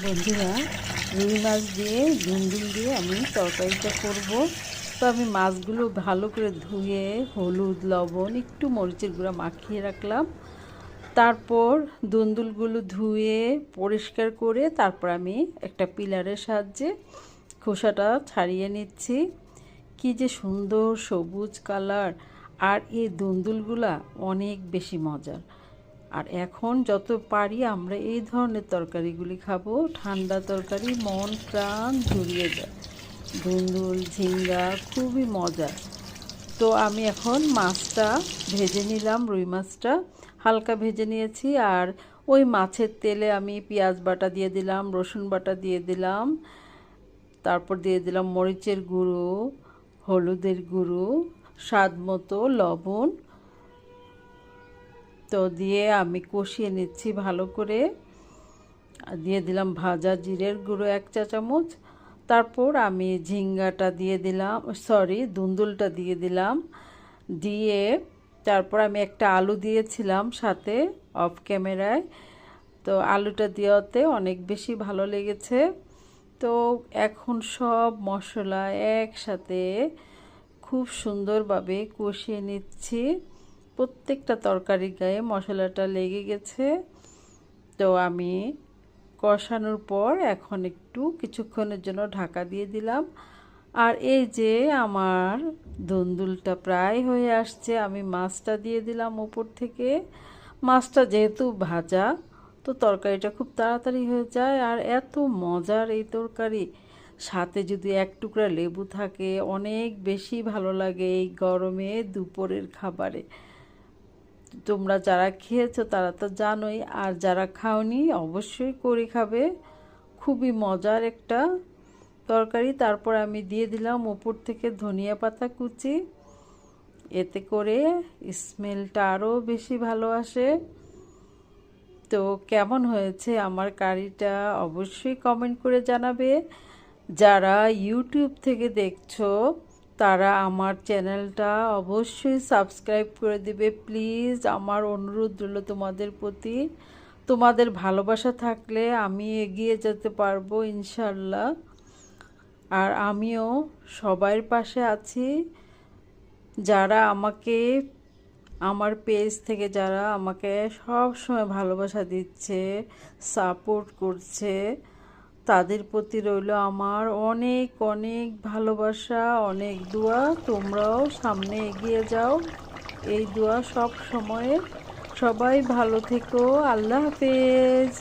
বন্ধুরা, রুই মাছ দিয়ে দুন্দুল দিয়ে আমি তরকারিটা করব। তো আমি মাছগুলো ভালো করে ধুয়ে হলুদ লবণ একটু মরিচের গুঁড়া মাখিয়ে রাখলাম। তারপর দুন্দুলগুলো ধুয়ে পরিষ্কার করে তারপর আমি একটা পিলারের সাহায্যে খোসাটা ছাড়িয়ে নিচ্ছি। কি যে সুন্দর সবুজ কালার! আর এই দুন্দুলগুলা অনেক বেশি মজার। আর এখন যত পারি আমরা এই ধরনের তরকারিগুলি খাবো। ঠান্ডা তরকারি মন প্রাণ জুড়িয়ে যায়। দুন্দুল ঝিঙ্গা খুবই মজার। তো আমি এখন মাছটা ভেজে নিলাম, রুই মাছটা হালকা ভেজে নিয়েছি। আর ওই মাছের তেলে আমি পেঁয়াজ বাটা দিয়ে দিলাম, রসুন বাটা দিয়ে দিলাম, তারপর দিয়ে দিলাম মরিচের গুঁড়ো, হলুদের গুঁড়ো, স্বাদ মতো লবণ। তো দিয়ে আমি কষিয়ে নিচ্ছি ভালো করে। দিয়ে দিলাম ভাজা জিরের গুঁড়ো 1 চা চামচ। তারপর আমি ঝিঙ্গাটা দিয়ে দিলাম, দুন্দুলটা দিয়ে দিলাম। দিয়ে তারপর আমি একটা আলু দিয়েছিলাম সাথে অফ ক্যামেরায়। তো আলুটা দেওয়াতে অনেক বেশি ভালো লেগেছে। তো এখন সব মশলা একসাথে খুব সুন্দরভাবে কষিয়ে নিচ্ছি। প্রত্যেকটা তরকারির গায়ে মশলাটা লেগে গেছে। তো আমি কষানোর পর এখন একটু কিছুক্ষণের জন্য ঢাকা দিয়ে দিলাম। আর এই যে আমার দুন্দুলটা প্রায় হয়ে আসছে, আমি মাছটা দিয়ে দিলাম উপর থেকে। মাছটা যেহেতু ভাজা, তো তরকারিটা খুব তাড়াতাড়ি হয়ে যায়। আর এত মজার এই তরকারি, সাথে যদি 1 টুকরা লেবু থাকে অনেক বেশি ভালো লাগে এই গরমে দুপুরের খাবারে। তোমরা যারা খেয়েছো তারা তো জানোই, আর যারা খাওনি অবশ্যই করে খাবে। খুবই মজার একটা তরকারি। তারপর আমি দিয়ে দিলাম উপর থেকে ধনিয়া পাতা কুচি, এতে করে স্মেলটা আরও বেশি ভালো আসে। তো কেমন হয়েছে আমার কারিটা অবশ্যই কমেন্ট করে জানাবে। যারা ইউটিউব থেকে দেখছো তারা আমার চ্যানেলটা অবশ্যই সাবস্ক্রাইব করে দিবে প্লিজ। আমার অনুরোধ রইল তোমাদের প্রতি। তোমাদের ভালোবাসা থাকলে আমি এগিয়ে যেতে পারবো ইনশাল্লাহ। আর আমিও সবার পাশে আছি। যারা আমাকে আমার পেজ থেকে যারা আমাকে সব সময় ভালোবাসা দিচ্ছে, সাপোর্ট করছে, তাদের প্রতি রইল আমার অনেক অনেক ভালোবাসা, অনেক দোয়া। তোমরাও সামনে এগিয়ে যাও, এই দোয়া সব সময়। সবাই ভালো থেকো। আল্লাহ হাফেজ।